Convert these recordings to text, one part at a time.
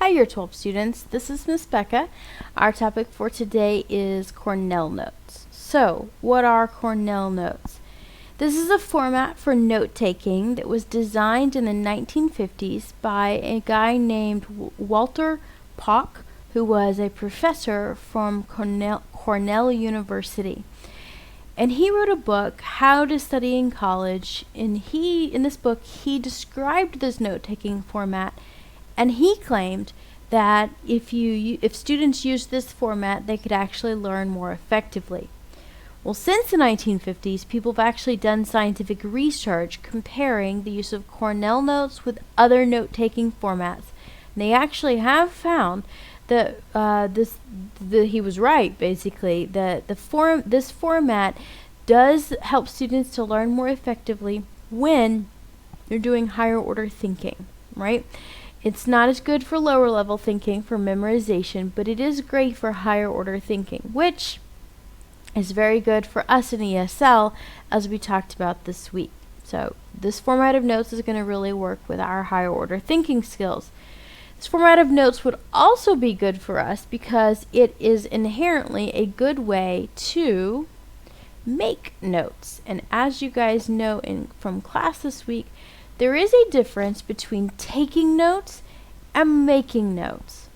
Hi, Year 12 students. This is Miss Becca. Our topic for today is Cornell Notes. So, what are Cornell Notes? This is a format for note-taking that was designed in the 1950s by a guy named Walter Pock, who was a professor from Cornell University. And he wrote a book, How to Study in College, and in this book, he described this note-taking format, and he claimed that if students use this format, they could actually learn more effectively. Well, since the 1950s, people have actually done scientific research comparing the use of Cornell Notes with other note-taking formats. And they actually have found that he was right, basically, that this format does help students to learn more effectively when they're doing higher order thinking, right? It's not as good for lower level thinking, for memorization, but it is great for higher order thinking, which is very good for us in ESL, as we talked about this week. So this format of notes is going to really work with our higher order thinking skills. This format of notes would also be good for us because it is inherently a good way to make notes. And as you guys know from class this week, there is a difference between taking notes and making notes.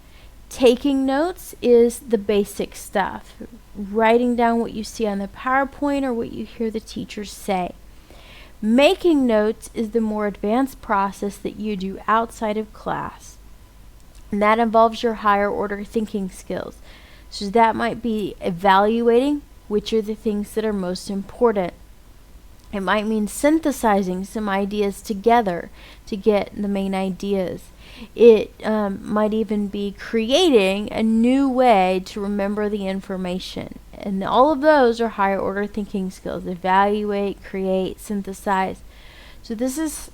Taking notes is the basic stuff, writing down what you see on the PowerPoint or what you hear the teachers say. Making notes is the more advanced process that you do outside of class. And that involves your higher order thinking skills. So that might be evaluating which are the things that are most important. It might mean synthesizing some ideas together to get the main ideas. It might even be creating a new way to remember the information. And all of those are higher order thinking skills. Evaluate, create, synthesize. So this is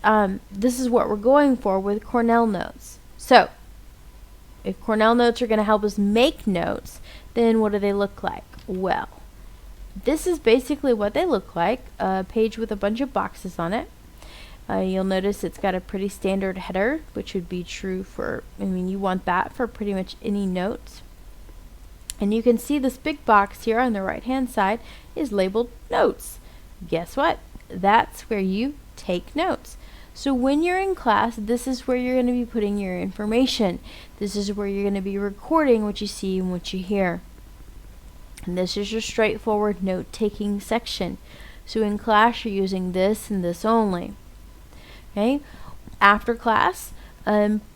what we're going for with Cornell Notes. So if Cornell Notes are going to help us make notes, then what do they look like? Well, this is basically what they look like, a page with a bunch of boxes on it. You'll notice it's got a pretty standard header, which would be true for, you want that for pretty much any notes. And you can see this big box here on the right hand side is labeled Notes. Guess what? That's where you take notes. So when you're in class, this is where you're going to be putting your information. This is where you're going to be recording what you see and what you hear. And this is your straightforward note-taking section. So in class, you're using this and this only. Okay? After class,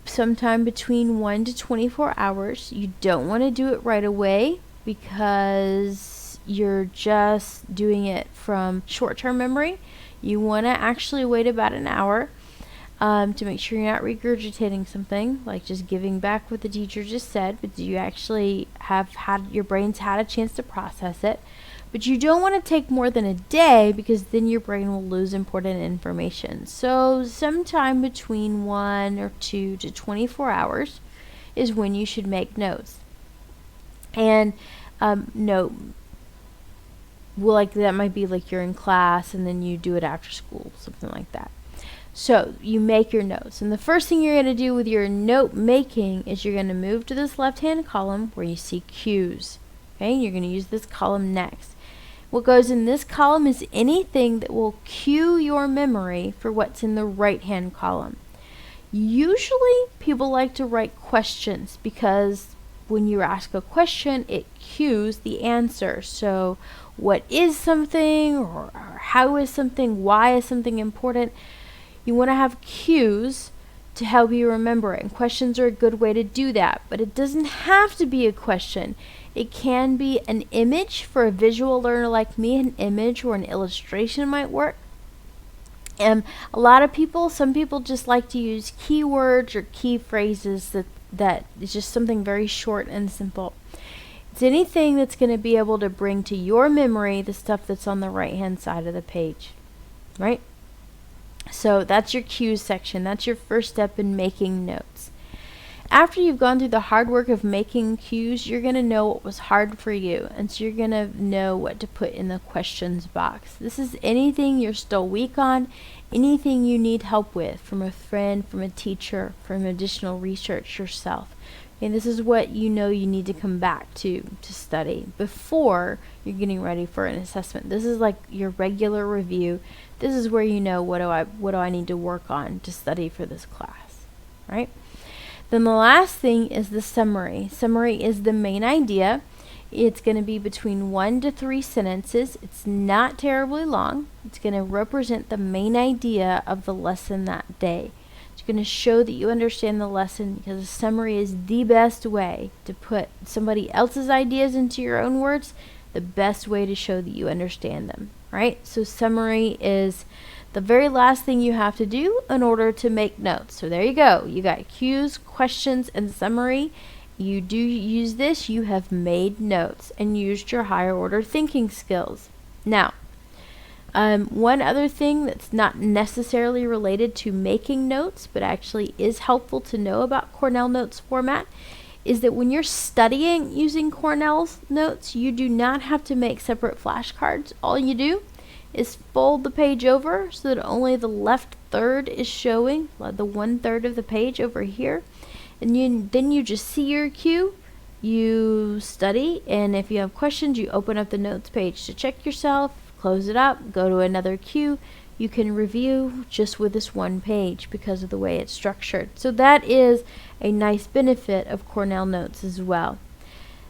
sometime between 1 to 24 hours, you don't want to do it right away because you're just doing it from short-term memory. You want to actually wait about an hour to make sure you're not regurgitating something, like just giving back what the teacher just said, but you actually your brain's had a chance to process it. But you don't want to take more than a day because then your brain will lose important information. So sometime between 1 or 2 to 24 hours is when you should make notes. And that might be like you're in class and then you do it after school, something like that. So you make your notes, and the first thing you're going to do with your note making is you're going to move to this left hand column where you see cues. Okay, you're going to use this column next. What goes in this column is anything that will cue your memory for what's in the right hand column. Usually people like to write questions because when you ask a question, it cues the answer. So what is something, or how is something, why is something important? You want to have cues to help you remember it, and questions are a good way to do that. But it doesn't have to be a question. It can be an image. For a visual learner like me, an image or an illustration might work. And some people just like to use keywords or key phrases that is just something very short and simple. It's anything that's going to be able to bring to your memory the stuff that's on the right hand side of the page, right? So that's your cues section. That's your first step in making notes. after you've gone through the hard work of making cues, you're going to know what was hard for you. And so you're going to know what to put in the questions box. This is anything you're still weak on, anything you need help with from a friend, from a teacher, from additional research yourself. And this is what you know you need to come back to study before you're getting ready for an assessment. This is like your regular review. This is where you know what do I need to work on to study for this class, right? Then the last thing is the summary. Summary is the main idea. It's going to be between 1 to 3 sentences. It's not terribly long. It's going to represent the main idea of the lesson that day. It's going to show that you understand the lesson, because a summary is the best way to put somebody else's ideas into your own words, the best way to show that you understand them, right? So summary is the very last thing you have to do in order to make notes. So there you go. You got cues, questions, and summary. You do use this, you have made notes and used your higher order thinking skills. Now, one other thing that's not necessarily related to making notes, but actually is helpful to know about Cornell Notes format, is that when you're studying using Cornell's Notes, you do not have to make separate flashcards. All you do is fold the page over so that only the left third is showing, like the 1/3 of the page over here. And then you just see your cue, you study, and if you have questions, you open up the notes page to check yourself, close it up, go to another cue. You can review just with this one page because of the way it's structured. So that is a nice benefit of Cornell Notes as well.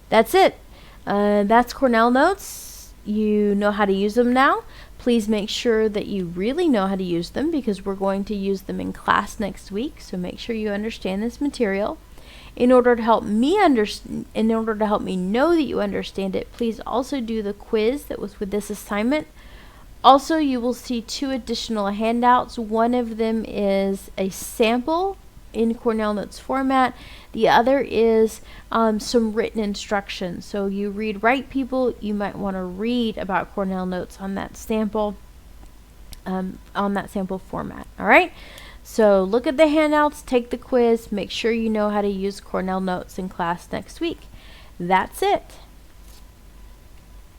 That's it. That's Cornell Notes. You know how to use them now. Please make sure that you really know how to use them, because we're going to use them in class next week. So make sure you understand this material. In order to help me know that you understand it, please also do the quiz that was with this assignment. Also, you will see 2 additional handouts. One of them is a sample in Cornell Notes format. The other is some written instructions. So you read right, people, you might want to read about Cornell Notes on that sample format. All right. So look at the handouts, take the quiz, make sure you know how to use Cornell Notes in class next week. That's it.